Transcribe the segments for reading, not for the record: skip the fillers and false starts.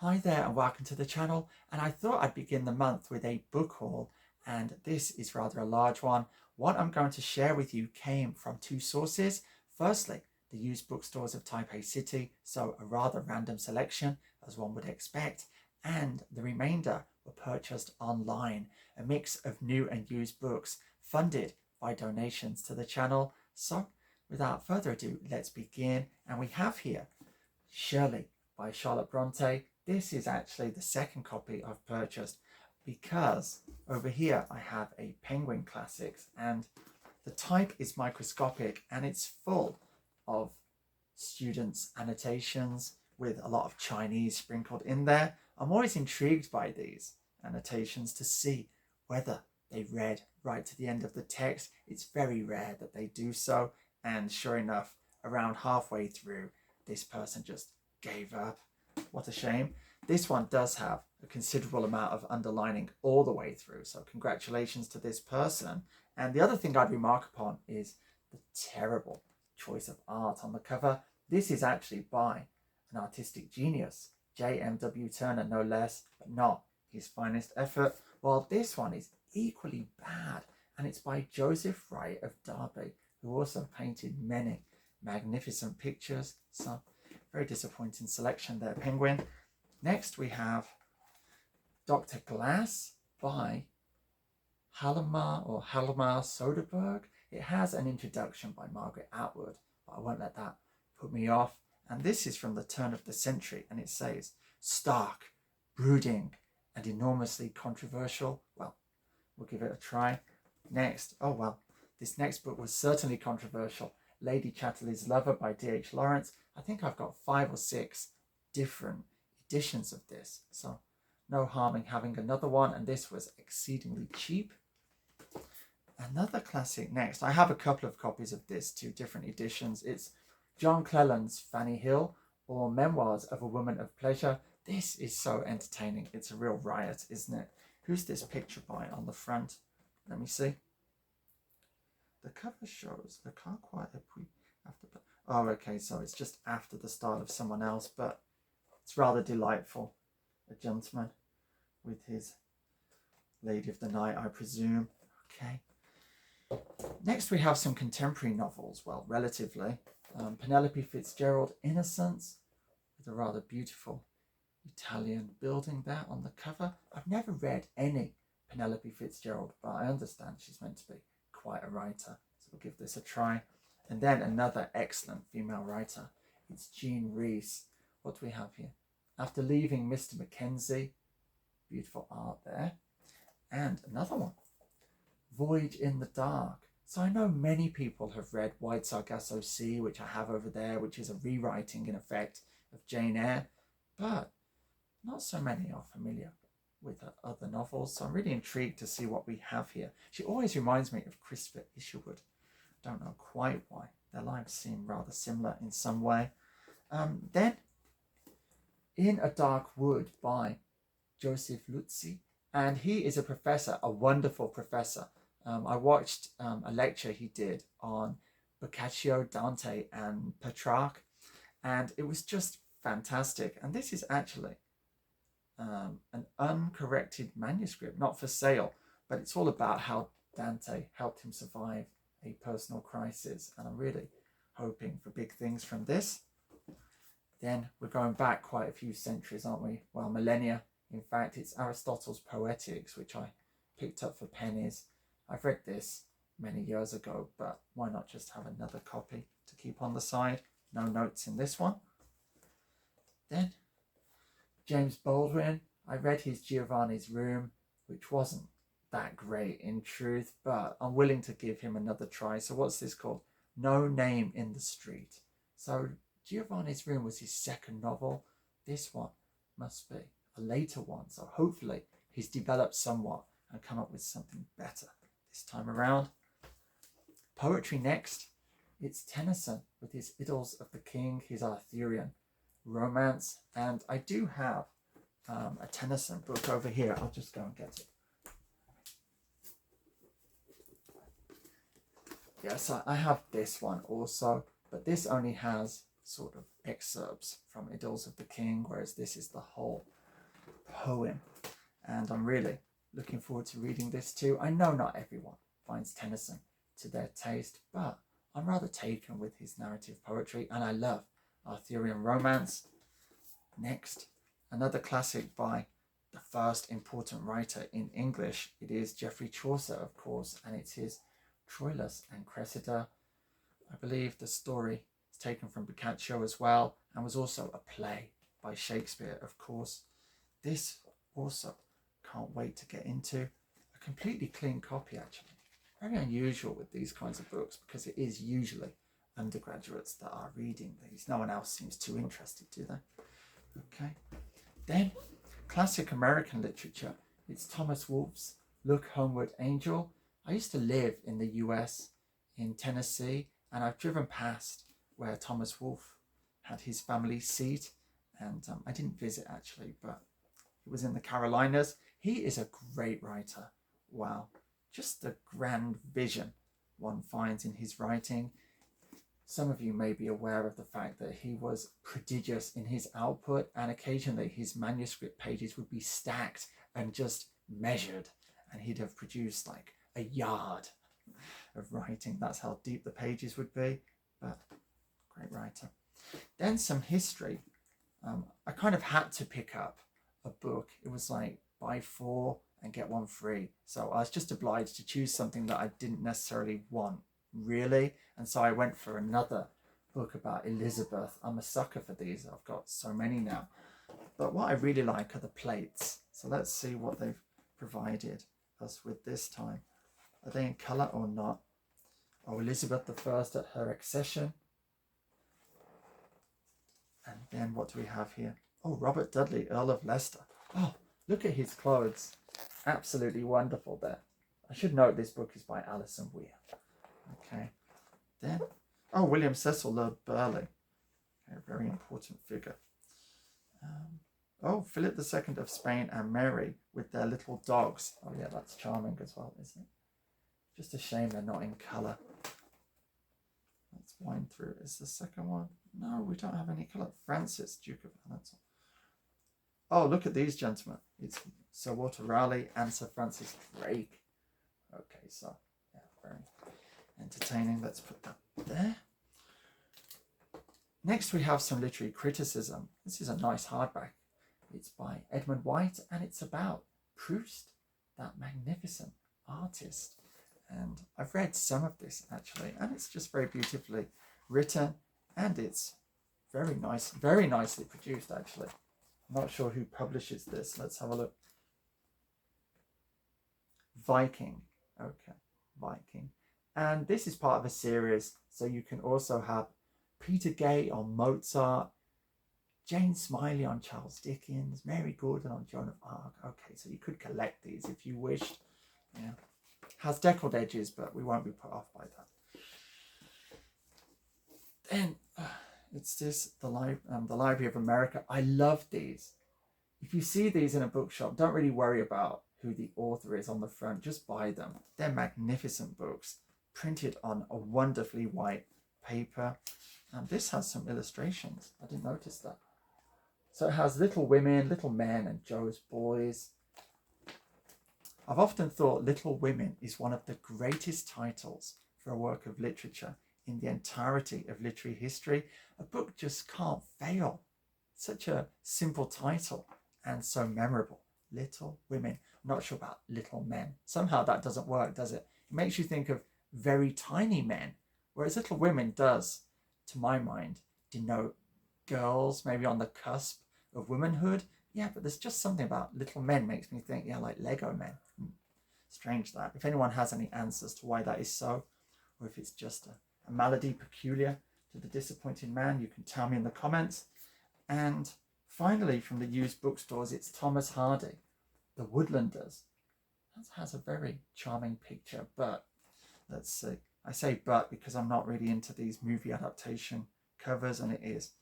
Hi there and welcome to the channel, and I thought I'd begin the month with a book haul, and this is rather a large one. What I'm going to share with you came from two sources. Firstly, the used bookstores of Taipei City, so a rather random selection as one would expect, and the remainder were purchased online, a mix of new and used books funded by donations to the channel. So without further ado, let's begin. And we have here Shirley by Charlotte Bronte. This is actually the second copy I've purchased because over here I have a Penguin Classics, and the type is microscopic and it's full of students' annotations with a lot of Chinese sprinkled in there. I'm always intrigued by these annotations to see whether they read right to the end of the text. It's very rare that they do so, and sure enough, around halfway through, this person just gave up. What a shame. This one does have a considerable amount of underlining all the way through, so congratulations to this person. And the other thing I'd remark upon is the terrible choice of art on the cover. This is actually by an artistic genius, J.M.W. Turner, no less, but not his finest effort. While this one is equally bad, and it's by Joseph Wright of Derby, who also painted many magnificent pictures. So very disappointing selection there, Penguin. Next we have Dr. Glas by Hjalmar Soderberg. It has an introduction by Margaret Atwood, but I won't let that put me off. And this is from the turn of the century, and it says, stark, brooding, and enormously controversial. Well, we'll give it a try. Next, this next book was certainly controversial. Lady Chatterley's Lover by D.H. Lawrence. I think I've got 5 or 6 different editions of this, so no harm in having another one, and this was exceedingly cheap. Another classic next. I have a couple of copies of this, 2 different editions. It's John Cleland's Fanny Hill, or Memoirs of a Woman of Pleasure. This is so entertaining. It's a real riot, isn't it? Who's this picture by on the front? Let me see. The cover shows, I can't quite after. Oh, okay, so it's just after the style of someone else, but it's rather delightful. A gentleman with his lady of the night, I presume. Okay. Next we have some contemporary novels, well, relatively. Penelope Fitzgerald, Innocence, with a rather beautiful Italian building there on the cover. I've never read any Penelope Fitzgerald, but I understand she's meant to be quite a writer, so we'll give this a try. And then another excellent female writer, it's Rhys. What do we have here? After Leaving Mr. Mackenzie, beautiful art there. And another one, Voyage in the Dark. So I know many people have read Wide Sargasso Sea, which I have over there, which is a rewriting in effect of Jane Eyre, but not so many are familiar with her other novels, so I'm really intrigued to see what we have here. She always reminds me of Christopher Isherwood. Don't know quite why. Their lives seem rather similar in some way. Then, In a Dark Wood by Joseph Luzzi, and he is a professor, a wonderful professor. I watched a lecture he did on Boccaccio, Dante, and Petrarch, and it was just fantastic. And this is actually an uncorrected manuscript, not for sale, but it's all about how Dante helped him survive a personal crisis, and I'm really hoping for big things from this. Then we're going back quite a few centuries, aren't we? Well, millennia. In fact, it's Aristotle's Poetics, which I picked up for pennies. I've read this many years ago, but why not just have another copy to keep on the side? No notes in this one. Then James Baldwin. I read his Giovanni's Room, which wasn't that great in truth, but I'm willing to give him another try. So what's this called? No Name in the Street. So Giovanni's Room was his second novel. This one must be a later one. So hopefully he's developed somewhat and come up with something better this time around. Poetry next. It's Tennyson with his Idylls of the King, his Arthurian romance. And I do have a Tennyson book over here. I'll just go and get it. Yes, I have this one also, but this only has sort of excerpts from Idylls of the King, whereas this is the whole poem. And I'm really looking forward to reading this too. I know not everyone finds Tennyson to their taste, but I'm rather taken with his narrative poetry, and I love Arthurian romance. Next, another classic by the first important writer in English. It is Geoffrey Chaucer, of course, and it's his Troilus and Cressida. I believe the story is taken from Boccaccio as well, and was also a play by Shakespeare, of course. This also can't wait to get into. A completely clean copy, actually. Very unusual with these kinds of books, because it is usually undergraduates that are reading these. No one else seems too interested, do they? Okay. Then, classic American literature. It's Thomas Wolfe's Look Homeward, Angel. I used to live in the US, in Tennessee, and I've driven past where Thomas Wolfe had his family seat, and I didn't visit actually, but it was in the Carolinas. He is a great writer. Wow. Just the grand vision one finds in his writing. Some of you may be aware of the fact that he was prodigious in his output, and occasionally his manuscript pages would be stacked and just measured, and he'd have produced like a yard of writing. That's how deep the pages would be, but great writer. Then some history. I kind of had to pick up a book. It was like buy 4 and get 1 free. So I was just obliged to choose something that I didn't necessarily want, really. And so I went for another book about Elizabeth. I'm a sucker for these. I've got so many now. But what I really like are the plates. So let's see what they've provided us with this time. Are they in colour or not? Oh, Elizabeth I at her accession. And then what do we have here? Oh, Robert Dudley, Earl of Leicester. Oh, look at his clothes. Absolutely wonderful there. I should note this book is by Alison Weir. Okay. Then, oh, William Cecil, Lord Burleigh. Okay, a very important figure. Oh, Philip II of Spain and Mary with their little dogs. Oh yeah, that's charming as well, isn't it? Just a shame they're not in colour. Let's wind through. Is the second one? No, we don't have any colour. Francis, Duke of Anatole. Oh, look at these gentlemen. It's Sir Walter Raleigh and Sir Francis Drake. Okay, so, yeah, very entertaining. Let's put that there. Next, we have some literary criticism. This is a nice hardback. It's by Edmund White, and it's about Proust, that magnificent artist. And I've read some of this, actually, and it's just very beautifully written, and it's very nice, very nicely produced, actually. I'm not sure who publishes this. Let's have a look. Viking. Okay, Viking. And this is part of a series, so you can also have Peter Gay on Mozart, Jane Smiley on Charles Dickens, Mary Gordon on Joan of Arc. Okay, so you could collect these if you wished. Yeah. Has deckled edges, but we won't be put off by that. Then it's this, the Library of America. I love these. If you see these in a bookshop, don't really worry about who the author is on the front. Just buy them. They're magnificent books, printed on a wonderfully white paper. And this has some illustrations. I didn't notice that. So it has Little Women, Little Men, and Joe's Boys. I've often thought Little Women is one of the greatest titles for a work of literature in the entirety of literary history. A book just can't fail. Such a simple title and so memorable. Little Women. I'm not sure about Little Men. Somehow that doesn't work, does it? It makes you think of very tiny men, whereas Little Women does, to my mind, denote girls maybe on the cusp of womanhood. Yeah, but there's just something about Little Men makes me think, yeah, like Lego men. Strange that. If anyone has any answers to why that is so, or if it's just a malady peculiar to the disappointed man, you can tell me in the comments. And finally, from the used bookstores, it's Thomas Hardy, The Woodlanders. That has a very charming picture, but let's see. I say but because I'm not really into these movie adaptation covers, and it is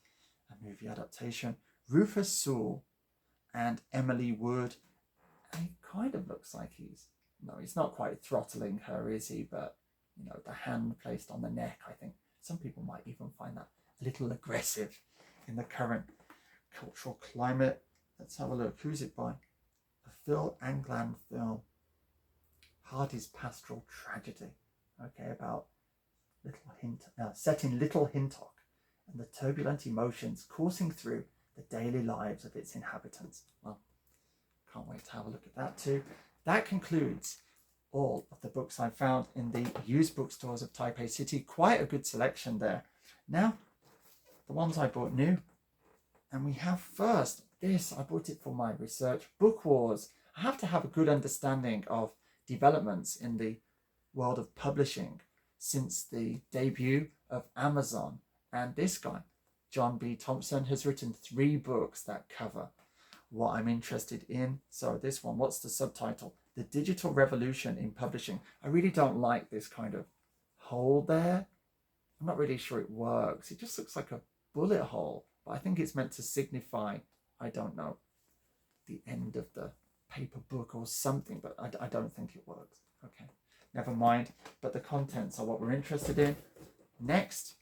a movie adaptation. Rufus Sewell and Emily Wood. And he kind of looks like he's not quite throttling her, is he? But, you know, the hand placed on the neck, I think some people might even find that a little aggressive in the current cultural climate. Let's have a look. Who's it by? A Phil Angland film. Hardy's pastoral tragedy. Okay, about set in Little Hintock and the turbulent emotions coursing through the daily lives of its inhabitants. Well, can't wait to have a look at that too. That concludes all of the books I found in the used bookstores of Taipei City. Quite a good selection there. Now, the ones I bought new. And we have first this. I bought it for my research. Book Wars. I have to have a good understanding of developments in the world of publishing since the debut of Amazon. And this guy, John B. Thompson, has written 3 books that cover what I'm interested in. So this one, what's the subtitle? The Digital Revolution in Publishing. I really don't like this kind of hole there. I'm not really sure it works. It just looks like a bullet hole, but I think it's meant to signify, I don't know, the end of the paper book or something, but I don't think it works. Okay, never mind. But the contents are what we're interested in. Next,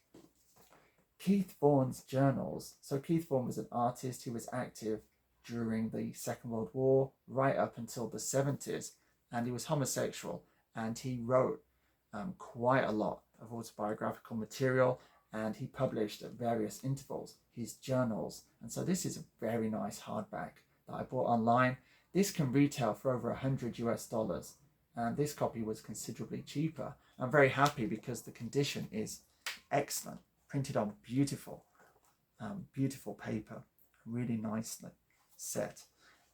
Keith Vaughan's journals. So Keith Vaughan was an artist who was active during the Second World War, right up until the 70s, and he was homosexual, and he wrote quite a lot of autobiographical material, and he published at various intervals his journals. And so this is a very nice hardback that I bought online. This can retail for over $100 US, and this copy was considerably cheaper. I'm very happy because the condition is excellent, printed on beautiful paper, really nicely set,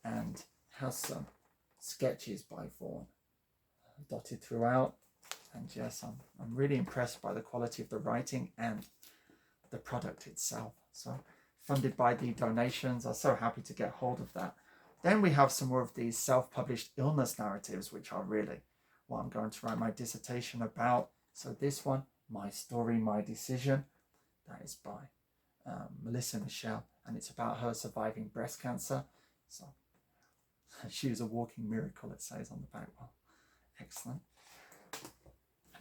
and has some sketches by Vaughan dotted throughout. And yes, I'm really impressed by the quality of the writing and the product itself. So funded by the donations, I'm so happy to get hold of that. Then we have some more of these self-published illness narratives, which are really what I'm going to write my dissertation about. So this one, My Story, My Decision, that is by Melissa Michelle, and it's about her surviving breast cancer. So she was a walking miracle, it says on the back. Well, excellent.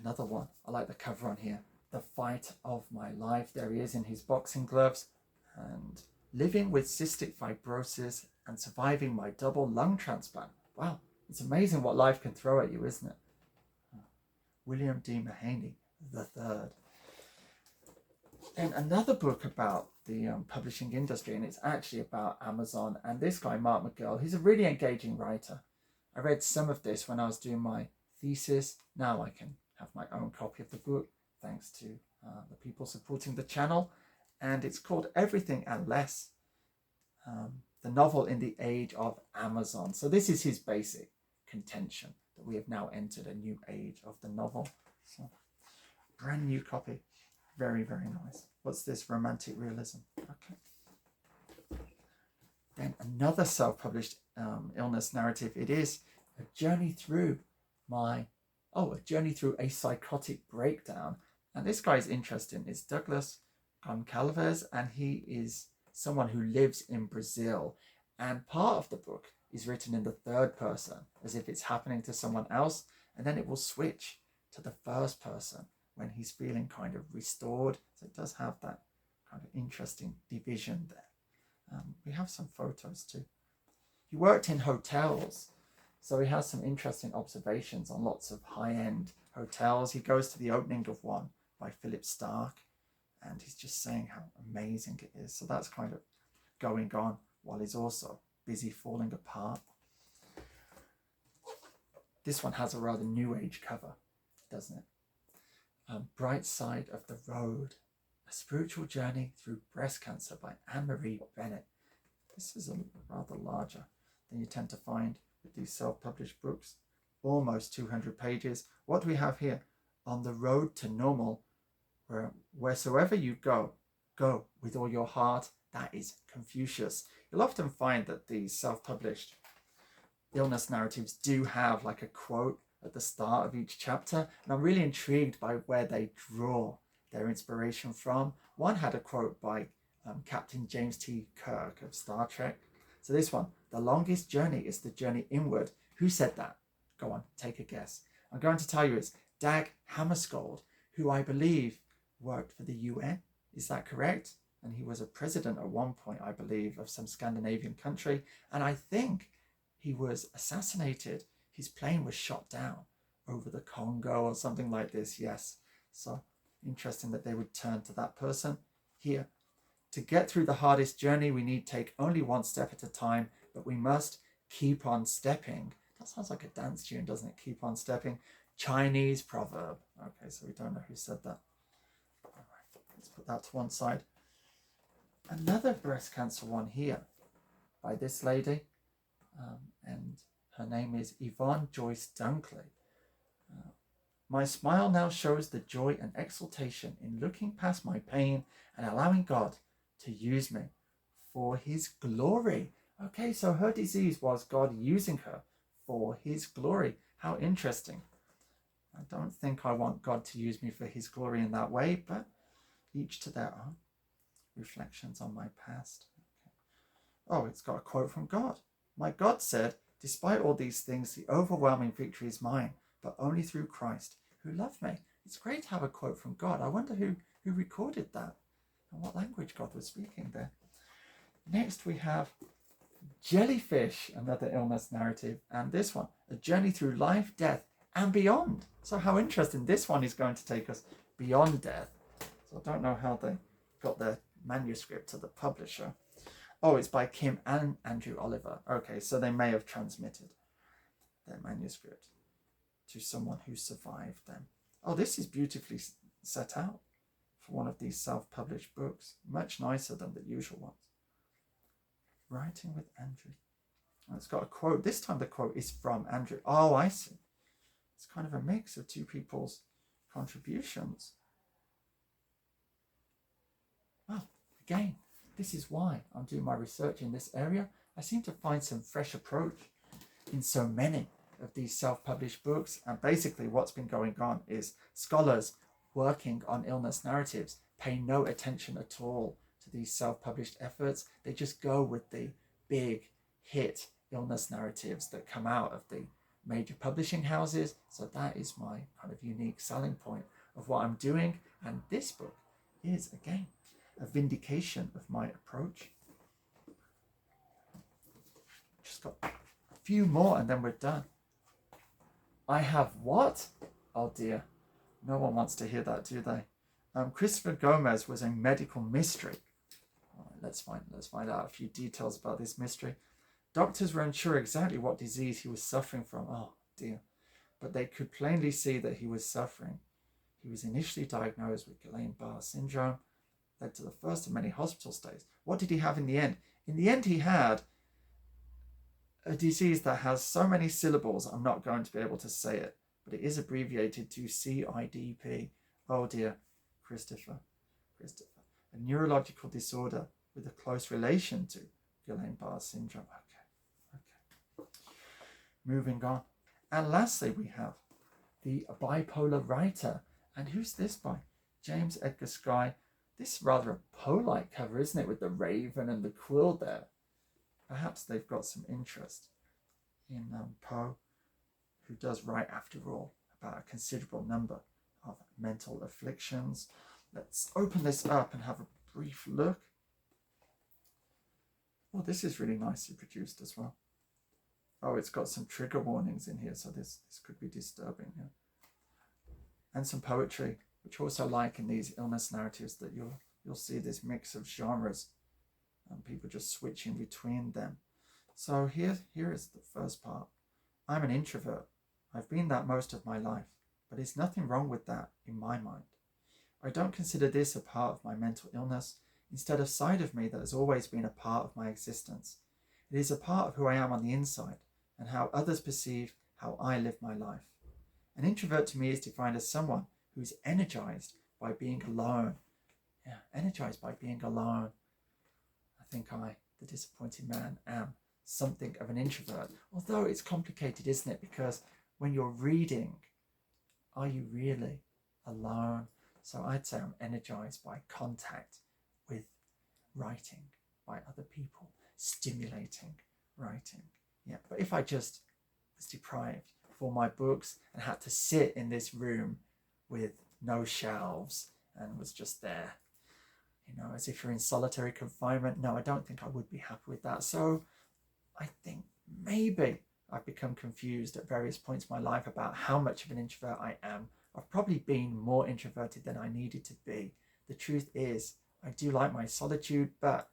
Another one, I like the cover on here, The Fight of My Life. There he is in his boxing gloves, and living with cystic fibrosis and surviving my double lung transplant. Wow, it's amazing what life can throw at you, isn't it? William D. Mahaney III. And another book about the publishing industry, and it's actually about Amazon. And this guy, Mark McGill, he's a really engaging writer. I read some of this when I was doing my thesis. Now I can have my own copy of the book, thanks to the people supporting the channel. And it's called Everything and Less, the novel in the age of Amazon. So this is his basic contention, that we have now entered a new age of the novel. So brand new copy. Very, very nice. What's this? Romantic realism. Okay. Then another self-published illness narrative. It is a journey through a psychotic breakdown. And this guy is interesting. It's Douglas Goncalves, and he is someone who lives in Brazil. And part of the book is written in the third person, as if it's happening to someone else, and then it will switch to the first person when he's feeling kind of restored. So it does have that kind of interesting division there. We have some photos too. He worked in hotels, so he has some interesting observations on lots of high-end hotels. He goes to the opening of one by Philip Stark, and he's just saying how amazing it is. So that's kind of going on while he's also busy falling apart. This one has a rather new age cover, doesn't it? Bright Side of the Road, A Spiritual Journey Through Breast Cancer by Anne-Marie Bennett. This is a rather larger than you tend to find with these self-published books. Almost 200 pages. What do we have here? On the road to normal, wheresoever you go, go with all your heart. That is Confucius. You'll often find that these self-published illness narratives do have like a quote at the start of each chapter, and I'm really intrigued by where they draw their inspiration from. One had a quote by Captain James T. Kirk of Star Trek. So this one, the longest journey is the journey inward. Who said that? Go on, take a guess. I'm going to tell you it's Dag Hammarskjöld, who I believe worked for the UN. Is that correct? And he was a president at one point, I believe, of some Scandinavian country. And I think he was assassinated. His plane was shot down over the Congo or something like this. Yes. So interesting that they would turn to that person here. To get through the hardest journey, we need take only one step at a time, but we must keep on stepping. That sounds like a dance tune, doesn't it? Keep on stepping. Chinese proverb. Okay, so we don't know who said that. All right, let's put that to one side. Another breast cancer one here by this lady, and her name is Yvonne Joyce Dunkley. My smile now shows the joy and exultation in looking past my pain and allowing God to use me for his glory. Okay, so her disease was God using her for his glory. How interesting. I don't think I want God to use me for his glory in that way, but each to their own. Reflections on my past. Okay. Oh, it's got a quote from God. My God said, despite all these things, the overwhelming victory is mine, but only through Christ, who loved me. It's great to have a quote from God. I wonder who recorded that and what language God was speaking there. Next we have Jellyfish, another illness narrative, and this one, a journey through life, death, and beyond. So how interesting. This one is going to take us beyond death. So I don't know how they got their manuscript to the publisher. Oh, it's by Kim and Andrew Oliver. Okay, so they may have transmitted their manuscript to someone who survived them. Oh, this is beautifully set out for one of these self-published books. Much nicer than the usual ones. Writing with Andrew. Oh, it's got a quote. This time the quote is from Andrew. Oh, I see. It's kind of a mix of two people's contributions. Oh, again, this is why I'm doing my research in this area. I seem to find some fresh approach in so many of these self-published books. And basically what's been going on is scholars working on illness narratives pay no attention at all to these self-published efforts. They just go with the big hit illness narratives that come out of the major publishing houses. So that is my kind of unique selling point of what I'm doing. And this book is, again, a vindication of my approach. Just got a few more and then we're done. I have what? Oh dear. No one wants to hear that, do they? Christopher Gomez was a medical mystery. All right, let's find out a few details about this mystery. Doctors were unsure exactly what disease he was suffering from. Oh dear. But they could plainly see that he was suffering. He was initially diagnosed with Guillain-Barré syndrome, led to the first of many hospital stays. What did he have in the end? In the end, he had a disease that has so many syllables, I'm not going to be able to say it, but it is abbreviated to CIDP. Oh dear, Christopher. A neurological disorder with a close relation to Guillain-Barré syndrome. Okay. Moving on. And lastly, we have the bipolar writer. And who's this by? James Edgar Skye. This is rather a Poe-like cover, isn't it? With the raven and the quill there. Perhaps they've got some interest in Poe, who does write, after all, about a considerable number of mental afflictions. Let's open this up and have a brief look. Oh, this is really nicely produced as well. Oh, it's got some trigger warnings in here, so this could be disturbing. Yeah. And some poetry, which also like in these illness narratives that you'll see this mix of genres and people just switching between them. So here is the first part. I'm an introvert. I've been that most of my life, but there's nothing wrong with that in my mind. I don't consider this a part of my mental illness, instead a side of me that has always been a part of my existence. It is a part of who I am on the inside and how others perceive how I live my life. An introvert to me is defined as someone who's energized by being alone. Yeah, energized by being alone. I think I, the disappointed man, am something of an introvert. Although it's complicated, isn't it? Because when you're reading, are you really alone? So I'd say I'm energized by contact with writing, by other people, stimulating writing. Yeah, but if I just was deprived for my books and had to sit in this room with no shelves and was just there, as if you're in solitary confinement. No, I don't think I would be happy with that. So I think maybe I've become confused at various points in my life about how much of an introvert I am. I've probably been more introverted than I needed to be. The truth is, I do like my solitude, but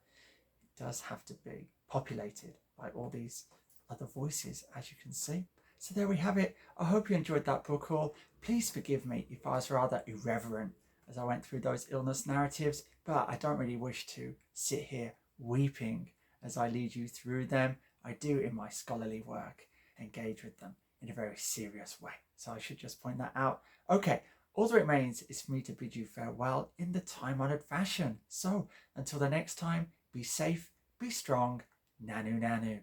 it does have to be populated by all these other voices, as you can see. So there we have it. I hope you enjoyed that book haul. Please forgive me if I was rather irreverent as I went through those illness narratives, but I don't really wish to sit here weeping as I lead you through them. I do, in my scholarly work, engage with them in a very serious way. So I should just point that out. Okay, all that remains is for me to bid you farewell in the time-honoured fashion. So until the next time, be safe, be strong, nanu nanu.